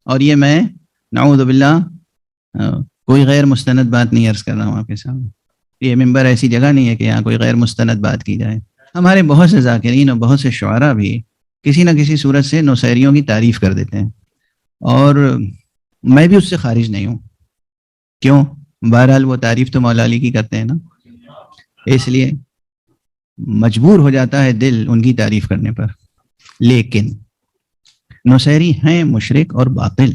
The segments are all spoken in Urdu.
اور یہ میں نعوذ باللہ کوئی غیر مستند بات نہیں عرض کر رہا ہوں آپ کے سامنے. یہ ممبر ایسی جگہ نہیں ہے کہ یہاں کوئی غیر مستند بات کی جائے. ہمارے بہت سے ذاکرین اور بہت سے شعراء بھی کسی نہ کسی صورت سے نصیریوں کی تعریف کر دیتے ہیں، اور میں بھی اس سے خارج نہیں ہوں. کیوں؟ بہرحال وہ تعریف تو مولا علی کی کرتے ہیں نا، اس لیے مجبور ہو جاتا ہے دل ان کی تعریف کرنے پر. لیکن نصیری ہیں مشرک اور باطل.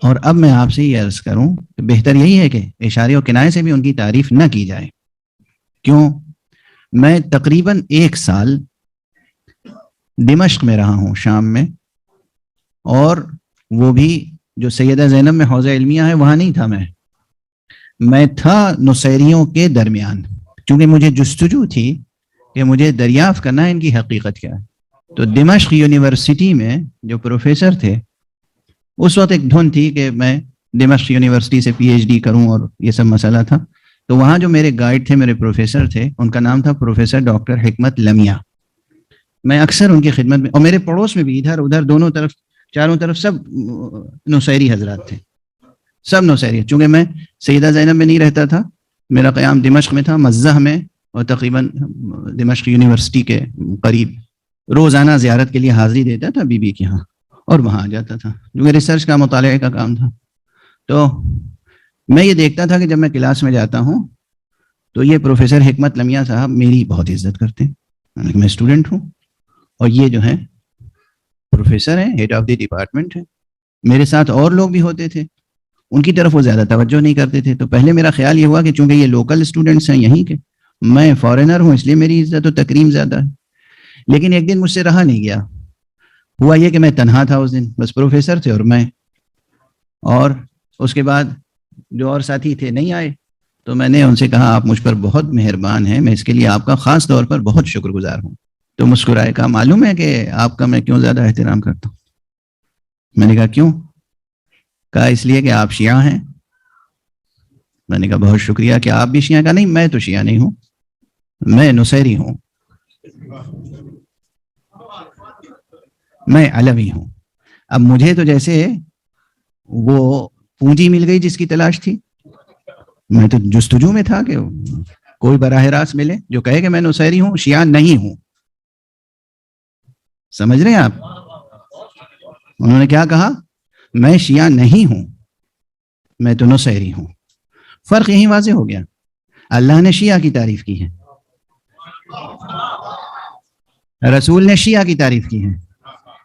اور اب میں آپ سے یہ عرض کروں کہ بہتر یہی ہے کہ اشارے و کنایے سے بھی ان کی تعریف نہ کی جائے. کیوں؟ میں تقریباً 1 سال دمشق میں رہا ہوں، شام میں، اور وہ بھی جو سیدہ زینب میں حوزہ علمیہ ہے وہاں نہیں تھا. میں تھا نصیریوں کے درمیان، چونکہ مجھے جستجو تھی کہ مجھے دریافت کرنا ہے ان کی حقیقت کیا ہے. تو دمشق یونیورسٹی میں جو پروفیسر تھے، اس وقت ایک دھن تھی کہ میں دمشق یونیورسٹی سے پی ایچ ڈی کروں، اور یہ سب مسئلہ تھا. تو وہاں جو میرے گائیڈ تھے، میرے پروفیسر تھے، ان کا نام تھا پروفیسر ڈاکٹر حکمت لمیہ. میں اکثر ان کی خدمت میں، اور میرے پڑوس میں بھی ادھر ادھر دونوں طرف چاروں طرف سب نصیری حضرات تھے، سب نصیری. چونکہ میں سیدہ زینب میں نہیں رہتا تھا، میرا قیام دمشق میں تھا، مزہ میں، اور تقریباً دمشق یونیورسٹی کے قریب. روزانہ زیارت کے لیے حاضری دیتا تھا بی بی کے یہاں، اور وہاں آ جاتا تھا کیونکہ ریسرچ کا مطالعے کا کام تھا. تو میں یہ دیکھتا تھا کہ جب میں کلاس میں جاتا ہوں تو یہ پروفیسر حکمت لمیہ صاحب میری بہت عزت کرتے ہیں. میں اسٹوڈنٹ ہوں، اور یہ جو ہیں پروفیسر ہیں، ہیڈ آف دی ڈپارٹمنٹ ہے. میرے ساتھ اور لوگ بھی ہوتے تھے، ان کی طرف وہ زیادہ توجہ نہیں کرتے تھے. تو پہلے میرا خیال یہ ہوا کہ چونکہ یہ لوکل اسٹوڈنٹس ہیں یہیں کے، میں فارینر ہوں، اس لیے میری عزت و تکریم زیادہ ہے. لیکن ایک دن مجھ سے رہا نہیں گیا. ہوا یہ کہ میں تنہا تھا اس دن، بس پروفیسر تھے اور میں، اور اس کے بعد جو اور ساتھی تھے نہیں آئے. تو میں نے ان سے کہا آپ مجھ پر بہت مہربان ہیں، میں اس کے لیے آپ کا خاص طور پر بہت شکر گزار ہوں. تو مسکرائے. کہا معلوم ہے کہ آپ کا میں کیوں زیادہ احترام کرتا ہوں؟ میں نے کہا کیوں؟ کہا اس لیے کہ آپ شیعہ ہیں. میں نے کہا بہت شکریہ. کہ آپ بھی شیعہ؟ کہا نہیں، میں تو شیعہ نہیں ہوں، میں نصیری ہوں، میں علوی ہوں. اب مجھے تو جیسے وہ پونجی مل گئی جس کی تلاش تھی. میں تو جستجو میں تھا کہ کوئی براہ راست ملے جو کہے کہ میں نصیری ہوں، شیعہ نہیں ہوں. سمجھ رہے ہیں آپ؟ انہوں نے کیا کہا؟ میں شیعہ نہیں ہوں، میں تو نصیری ہوں. فرق یہی واضح ہو گیا. اللہ نے شیعہ کی تعریف کی ہے، رسول نے شیعہ کی تعریف کی ہے،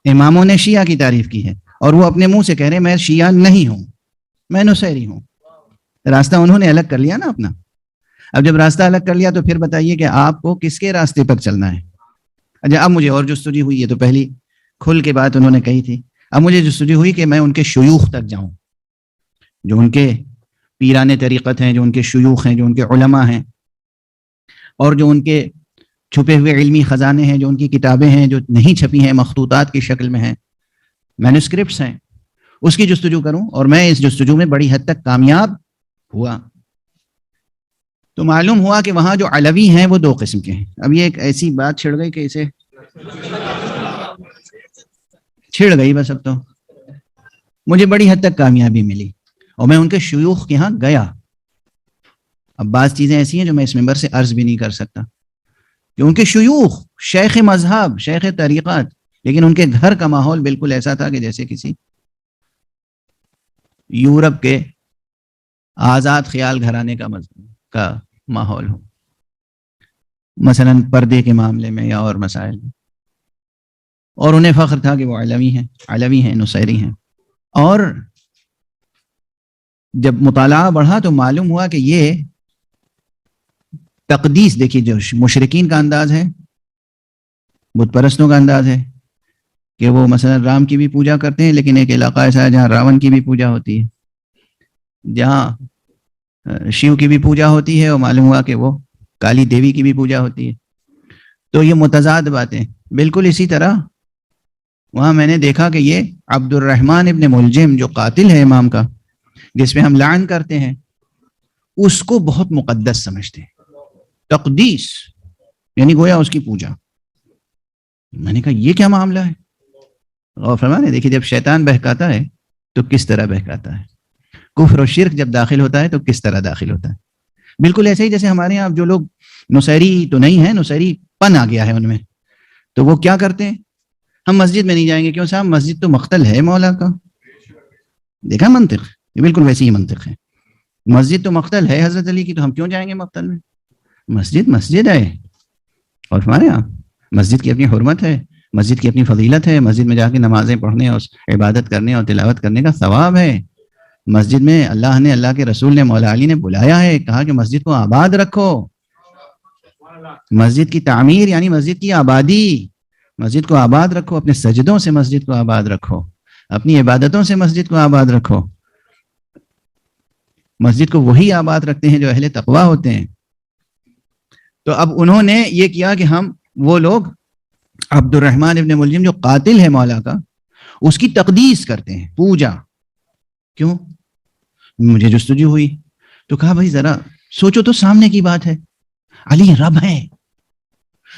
اماموں نے شیعہ کی تعریف کی ہے، اور وہ اپنے منہ سے کہہ رہے ہیں میں شیعہ نہیں ہوں، میں نصیری ہوں. راستہ انہوں نے الگ کر لیا نا اپنا. اب جب راستہ الگ کر لیا تو پھر بتائیے کہ آپ کو کس کے راستے پر چلنا ہے. اچھا، اب مجھے اور جستجو ہوئی. یہ تو پہلی کھل کے بات انہوں نے کہی تھی. اب مجھے جستجو ہوئی کہ میں ان کے شیوخ تک جاؤں، جو ان کے پیران طریقت ہیں، جو ان کے شیوخ ہیں، جو ان کے علماء ہیں، اور جو ان کے چھپے ہوئے علمی خزانے ہیں، جو ان کی کتابیں ہیں جو نہیں چھپی ہیں، مخطوطات کی شکل میں ہیں، مینوسکرپٹس ہیں، اس کی جستجو کروں. اور میں اس جستجو میں بڑی حد تک کامیاب ہوا. تو معلوم ہوا کہ وہاں جو علوی ہیں وہ 2 قسم کے ہیں. اب یہ ایک ایسی بات چھڑ گئی کہ اسے چھڑ گئی بس. اب تو مجھے بڑی حد تک کامیابی ملی، اور میں ان کے شیوخ کے ہاں گیا. اب بعض چیزیں ایسی ہیں جو میں اس ممبر سے عرض بھی نہیں کر سکتا کہ ان کے شیوخ شیخ مذہب، شیخ طریقات، لیکن ان کے گھر کا ماحول بالکل ایسا تھا کہ جیسے کسی یورپ کے آزاد خیال گھرانے کا ماحول ہو، مثلا پردے کے معاملے میں یا اور مسائل میں. اور انہیں فخر تھا کہ وہ علوی ہیں، نصیری ہیں. اور جب مطالعہ بڑھا تو معلوم ہوا کہ یہ تقدیس، دیکھیے جو مشرکین کا انداز ہے، بت پرستوں کا انداز ہے کہ وہ مثلا رام کی بھی پوجا کرتے ہیں، لیکن ایک علاقہ ایسا ہے جہاں راون کی بھی پوجا ہوتی ہے، جہاں شیو کی بھی پوجا ہوتی ہے، اور معلوم ہوا کہ وہ کالی دیوی کی بھی پوجا ہوتی ہے. تو یہ متضاد باتیں. بالکل اسی طرح وہاں میں نے دیکھا کہ یہ عبد الرحمن ابن ملجم جو قاتل ہے امام کا، جس پہ ہم لعن کرتے ہیں، اس کو بہت مقدس سمجھتے ہیں. تقدیس یعنی گویا اس کی پوجا. میں نے کہا یہ کیا معاملہ ہے؟ غور فرمانے دیکھیے جب شیطان بہکاتا ہے تو کس طرح بہکاتا ہے، کفر و شرک جب داخل ہوتا ہے تو کس طرح داخل ہوتا ہے۔ بالکل ایسے ہی جیسے ہمارے یہاں جو لوگ نصیری تو نہیں ہیں، نصیری پن آ گیا ہے ان میں، تو وہ کیا کرتے ہیں، ہم مسجد میں نہیں جائیں گے، کیوں صاحب مسجد تو مقتل ہے مولا کا۔ دیکھا منطق، یہ بالکل ویسی ہی منطق ہے، مسجد تو مقتل ہے حضرت علی کی، تو ہم کیوں جائیں گے مقتل میں، مسجد مسجد ہے۔ اور ہمارے یہاں مسجد کی اپنی حرمت ہے، مسجد کی اپنی فضیلت ہے، مسجد میں جا کے نمازیں پڑھنے اور عبادت کرنے اور تلاوت کرنے کا ثواب ہے۔ مسجد میں اللہ نے، اللہ کے رسول نے، مولا علی نے بلایا ہے، کہا کہ مسجد کو آباد رکھو۔ مسجد کی تعمیر یعنی مسجد کی آبادی، مسجد کو آباد رکھو، اپنے سجدوں سے مسجد کو آباد رکھو، اپنی عبادتوں سے مسجد کو آباد رکھو۔ مسجد کو وہی آباد رکھتے ہیں جو اہل تقویٰ ہوتے ہیں۔ تو اب انہوں نے یہ کیا کہ ہم وہ لوگ عبد الرحمن ابن ملجم جو قاتل ہے مولا کا، اس کی تقدیس کرتے ہیں، پوجا۔ کیوں؟ مجھے جستجو ہوئی تو کہا بھائی ذرا سوچو تو، سامنے کی بات ہے، علی رب ہے،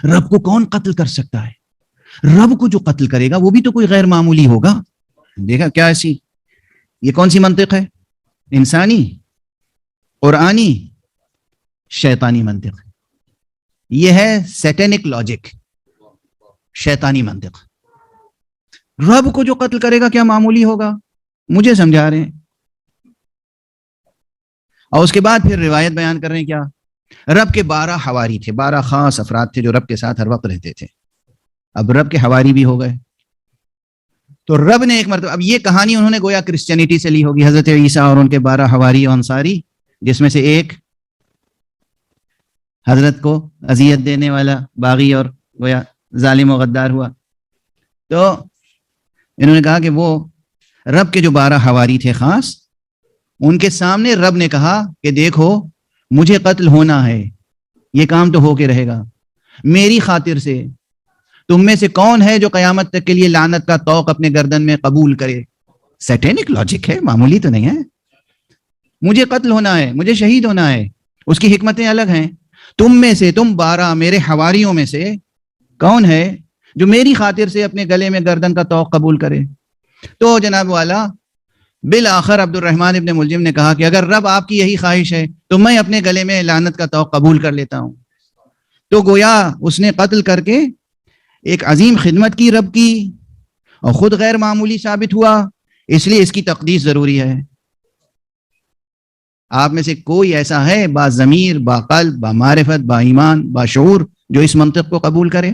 رب کو کون قتل کر سکتا ہے؟ رب کو جو قتل کرے گا وہ بھی تو کوئی غیر معمولی ہوگا۔ دیکھا کیا ایسی، یہ کون سی منطق ہے؟ انسانی، قرآنی، شیطانی منطق۔ یہ ہے سیٹینک لاجک، شیطانی منطق۔ رب کو جو قتل کرے گا کیا معمولی ہوگا؟ مجھے سمجھا رہے ہیں۔ اور اس کے بعد پھر روایت بیان کر رہے ہیں کیا، رب کے 12 حواری تھے، 12 خاص افراد تھے جو رب کے ساتھ ہر وقت رہتے تھے۔ اب رب کے حواری بھی ہو گئے تو رب نے ایک مرتبہ، اب یہ کہانی انہوں نے گویا کرسچینٹی سے لی ہوگی، حضرت عیسیٰ اور ان کے 12 حواری و انصاری، جس میں سے ایک حضرت کو اذیت دینے والا باغی اور گویا ظالم و غدار ہوا۔ تو انہوں نے کہا کہ وہ رب کے جو 12 حواری تھے خاص، ان کے سامنے رب نے کہا کہ دیکھو مجھے قتل ہونا ہے، یہ کام تو ہو کے رہے گا، میری خاطر سے تم میں سے کون ہے جو قیامت تک کے لیے لعنت کا طوق اپنے گردن میں قبول کرے؟ سیٹینک لاجک ہے، معمولی تو نہیں ہے۔ مجھے قتل ہونا ہے، مجھے شہید ہونا ہے، اس کی حکمتیں الگ ہیں۔ تم میں سے، تم 12 میرے حواریوں میں سے کون ہے جو میری خاطر سے اپنے گلے میں گردن کا طوق قبول کرے؟ تو جناب والا بالآخر عبد الرحمن ابن ملجم نے کہا کہ اگر رب آپ کی یہی خواہش ہے تو میں اپنے گلے میں لعنت کا طوق قبول کر لیتا ہوں۔ تو گویا اس نے قتل کر کے ایک عظیم خدمت کی رب کی، اور خود غیر معمولی ثابت ہوا، اس لیے اس کی تقدیس ضروری ہے۔ آپ میں سے کوئی ایسا ہے با ضمیر، با قلب، با معرفت، با ایمان، با شعور جو اس منطق کو قبول کرے؟